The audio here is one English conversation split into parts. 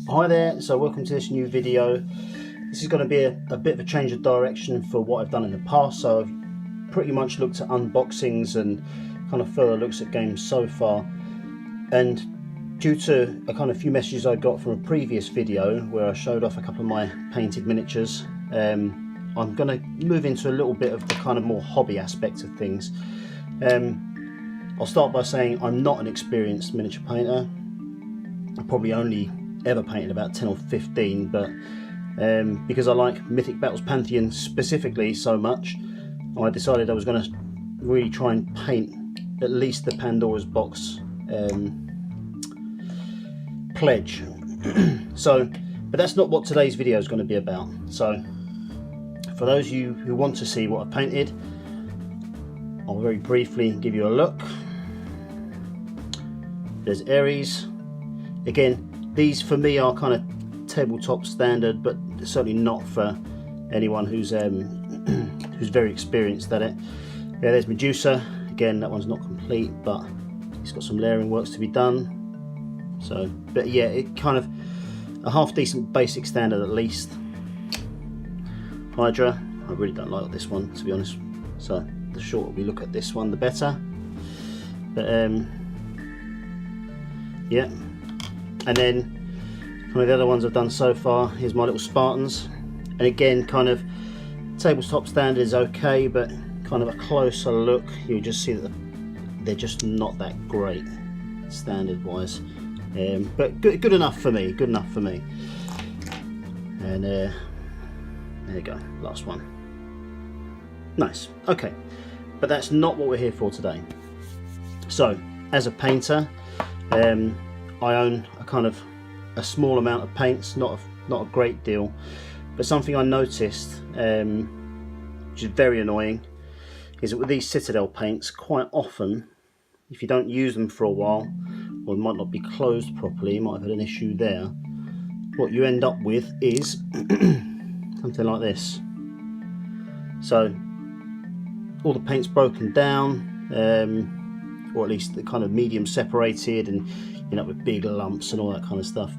Hi there, so welcome to this new video. This is going to be a bit of a change of direction for what I've done in the past. So I've pretty much looked at unboxings and kind of further looks at games so far, and due to a kind of few messages I got from a previous video where I showed off a couple of my painted miniatures, I'm going to move into a little bit of the kind of more hobby aspect of things. I'll start by saying I'm not an experienced miniature painter. I probably only ever painted about 10 or 15, but because I like Mythic Battles Pantheon specifically so much, I decided I was going to really try and paint at least the Pandora's Box pledge. But that's not what today's video is going to be about. So for those of you who want to see what I've painted, I'll very briefly give you a look. There's Ares. Again, these for me are kind of tabletop standard, but certainly not for anyone who's very experienced at it. Yeah, there's Medusa. Again, that one's not complete, but it's got some layering works to be done. So, but yeah, it kind of a half decent basic standard at least. Hydra, I really don't like this one, to be honest. So the shorter we look at this one, the better. But yeah. And then kind of the other ones I've done so far, here's my little Spartans. And again, kind of tabletop standard is okay, but kind of a closer look, you just see that they're just not that great standard wise. But good enough for me, good enough for me. And there you go, last one. Nice, okay. But that's not what we're here for today. So, as a painter, I own a small amount of paints, not a great deal, but something I noticed, which is very annoying, is that with these Citadel paints, quite often, if you don't use them for a while, or they might not be closed properly, you might have had an issue there, what you end up with is something like this. So all the paint's broken down, or at least the kind of medium separated, and you know, with big lumps and all that kind of stuff.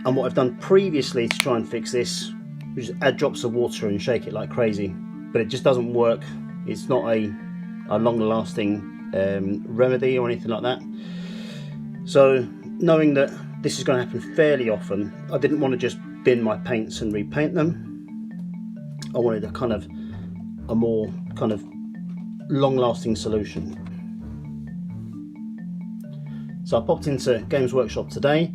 And what I've done previously to try and fix this is add drops of water and shake it like crazy, but it just doesn't work. It's not a long-lasting remedy or anything like that. So knowing that this is going to happen fairly often, I didn't want to just bin my paints and repaint them. I wanted a more kind of long-lasting solution. So I popped into Games Workshop today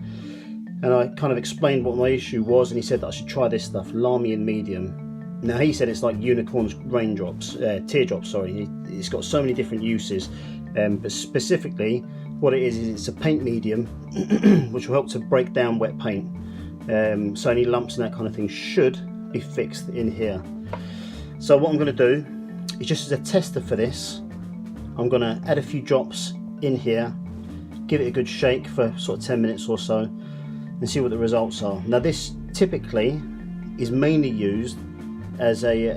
and I kind of explained what my issue was, and he said that I should try this stuff, Lahmian Medium. Now he said it's like unicorns raindrops, teardrops, sorry. It's got so many different uses, but specifically what it is it's a paint medium which will help to break down wet paint. So any lumps and that kind of thing should be fixed in here. So what I'm going to do is, just as a tester for this, I'm going to add a few drops in here, give it a good shake for sort of 10 minutes or so, and see what the results are. Now this typically is mainly used as a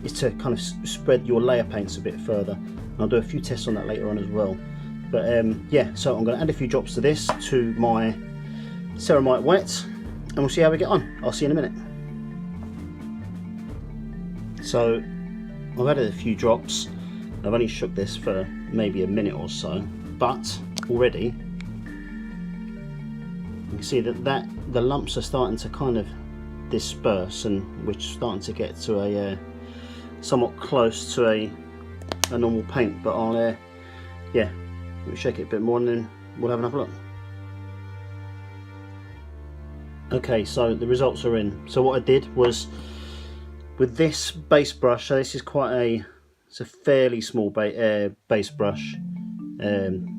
is to kind of spread your layer paints a bit further. And I'll do a few tests on that later on as well. But yeah, so I'm going to add a few drops to this, to my ceramite wet, and we'll see how we get on. I'll see you in a minute. So I've added a few drops. I've only shook this for maybe a minute or so, but already you can see that the lumps are starting to kind of disperse, and we're starting to get to a somewhat close to a normal paint. But I'll yeah, we'll shake it a bit more and then we'll have another look. Okay, so the results are in. So what I did was, with this base brush, so this is it's a fairly small base brush.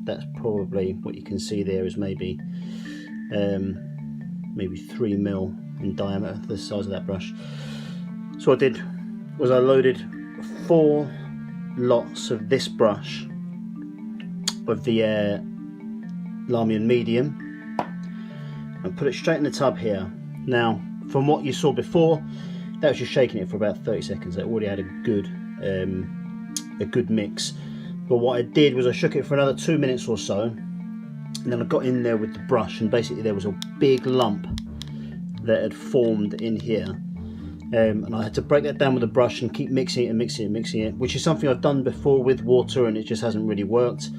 That's probably what you can see there is maybe 3 mil in diameter, the size of that brush. So what I did was I loaded 4 lots of this brush of the Lahmian Medium and put it straight in the tub here. Now from what you saw before, that was just shaking it for about 30 seconds. It already had a good mix. But what I did was I shook it for another 2 minutes or so, And then I got in there with the brush, and basically there was a big lump that had formed in here. And I had to break that down with a brush and keep mixing it and mixing it and mixing it, which is something I've done before with water, and it just hasn't really worked.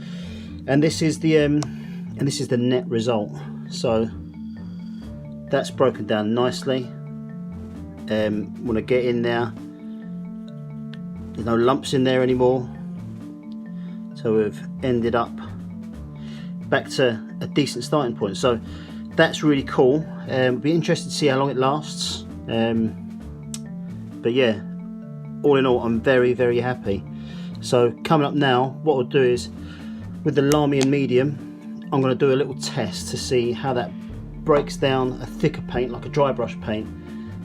And this is the net result. So that's broken down nicely. When I get in there, there's no lumps in there anymore. So we've ended up back to a decent starting point. So that's really cool. Be interested to see how long it lasts. But yeah, all in all, I'm very, very happy. So coming up now, what I'll do is, with the Lahmian Medium, I'm going to do a little test to see how that breaks down a thicker paint, like a dry brush paint,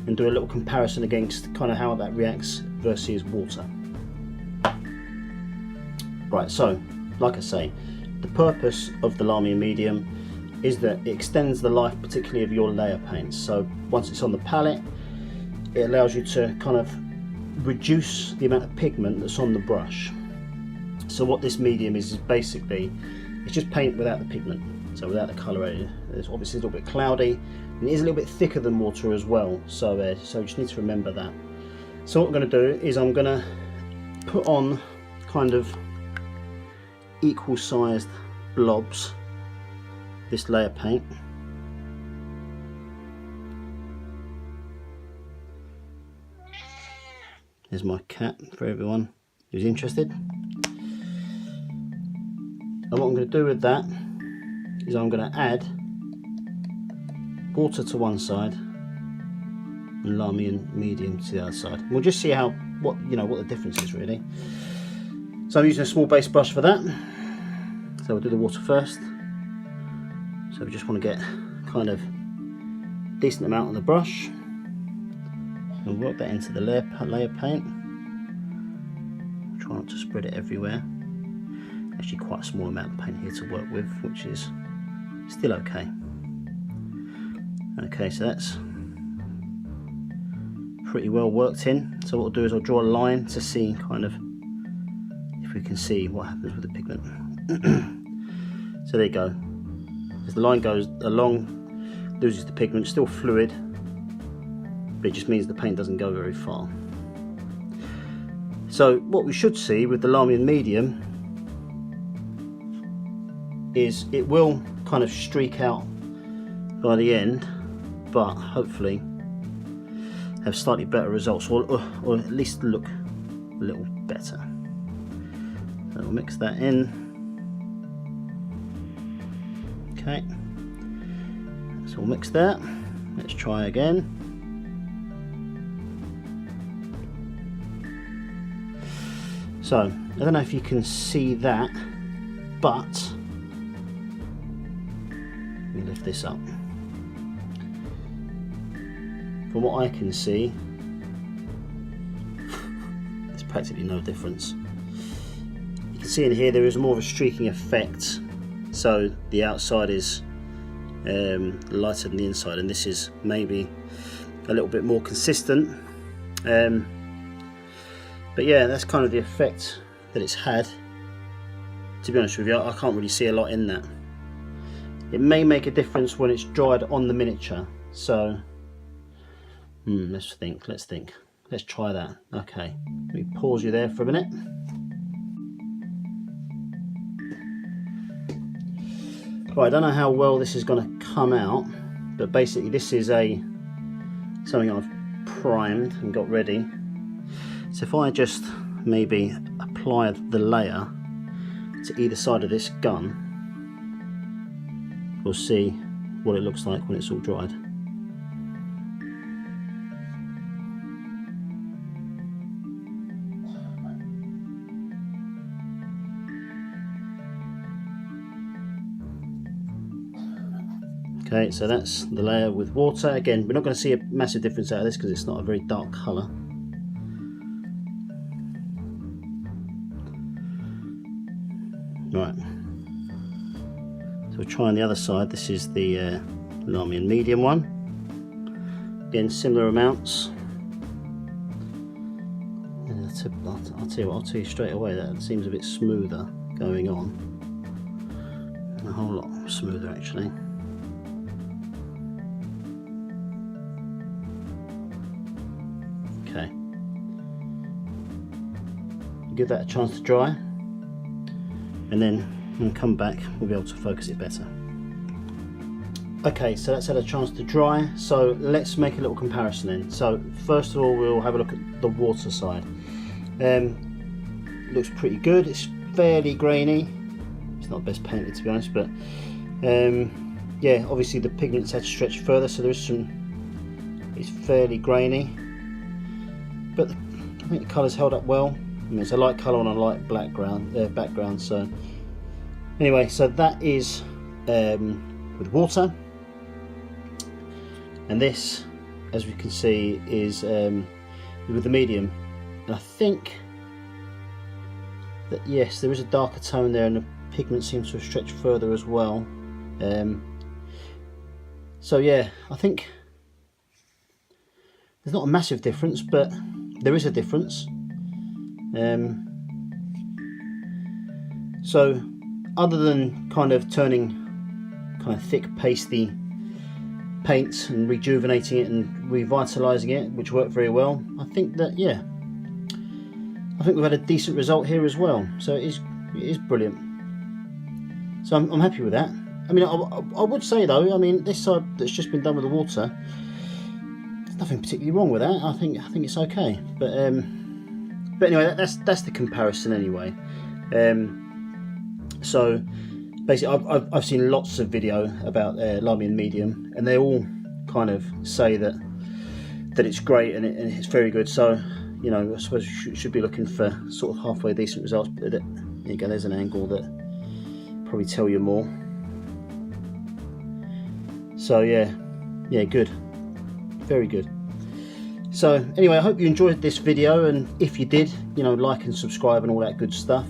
and do a little comparison against kind of how that reacts versus water. Right, so like I say, the purpose of the Lahmian Medium is that it extends the life, particularly of your layer paints. So once it's on the palette, it allows you to kind of reduce the amount of pigment that's on the brush. So what this medium is basically, it's just paint without the pigment, so without the colour. It's obviously a little bit cloudy, and it is a little bit thicker than water as well, so you just need to remember that. So what I'm going to do is I'm going to put on kind of equal sized blobs this layer paint. There's my cat for everyone who's interested. And what I'm going to do with that is I'm going to add water to one side and Lahmian Medium to the other side. And we'll just see what the difference is really. So I'm using a small base brush for that. So we'll do the water first. So we just want to get kind of a decent amount on the brush and work that into the layer paint. Try not to spread it everywhere. Actually quite a small amount of paint here to work with, which is still okay. Okay, so that's pretty well worked in. So what I'll do is I'll draw a line to see kind of if we can see what happens with the pigment. So there you go. As the line goes along, loses the pigment, still fluid, but it just means the paint doesn't go very far. So what we should see with the Lahmian Medium is it will kind of streak out by the end, but hopefully have slightly better results, or at least look a little better. So we'll mix that in. Okay, so we'll mix that. Let's try again. So I don't know if you can see that, but let me lift this up. From what I can see, there's practically no difference. You can see in here there is more of a streaking effect, so the outside is lighter than the inside, and this is maybe a little bit more consistent. But yeah, that's kind of the effect that it's had. To be honest with you, I can't really see a lot in that. It may make a difference when it's dried on the miniature. So let's think, let's try that. Okay, let me pause you there for a minute. Right, I don't know how well this is going to come out, but basically this is something I've primed and got ready. So if I just maybe apply the layer to either side of this gun, we'll see what it looks like when it's all dried. Okay, so that's the layer with water. Again, we're not going to see a massive difference out of this because it's not a very dark colour. Right, so we'll try on the other side. This is the Lahmian Medium one. Again, similar amounts. I'll tell you what, I'll tell you straight away that it seems a bit smoother going on. a whole lot smoother actually. Okay, give that a chance to dry, and then when we come back we'll be able to focus it better. Okay, so that's had a chance to dry, so let's make a little comparison then. So first of all, we'll have a look at the water side. Looks pretty good. It's fairly grainy. It's not best painted to be honest, but yeah, obviously the pigments had to stretch further, so there is some, it's fairly grainy, but I think the colour's held up well. I mean, it's a light colour on a light background. So anyway, so that is with water. And this, as we can see, is with the medium. And I think that yes, there is a darker tone there, and the pigment seems to have stretched further as well. So yeah, I think there's not a massive difference, but there is a difference. So other than kind of turning kind of thick, pasty paints and rejuvenating it and revitalising it, which worked very well, I think that, yeah, I think we've had a decent result here as well. So it is brilliant. So I'm happy with that. I mean, I would say though, I mean, this side that's just been done with the water, there's nothing particularly wrong with that. I think it's okay. But anyway, that's the comparison anyway. So basically, I've seen lots of video about Lahmian Medium, and they all kind of say that it's great and it's very good. So, you know, I suppose you should be looking for sort of halfway decent results. But there you go, there's an angle that probably tell you more. So yeah, good, very good. So anyway, I hope you enjoyed this video, and if you did, you know, like and subscribe and all that good stuff.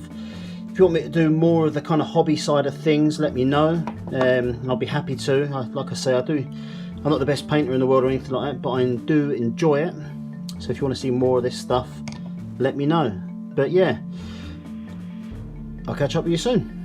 If you want me to do more of the kind of hobby side of things, let me know. I'll be happy to. Like I say, I'm not the best painter in the world or anything like that, but I do enjoy it. So if you want to see more of this stuff, let me know. But yeah, I'll catch up with you soon.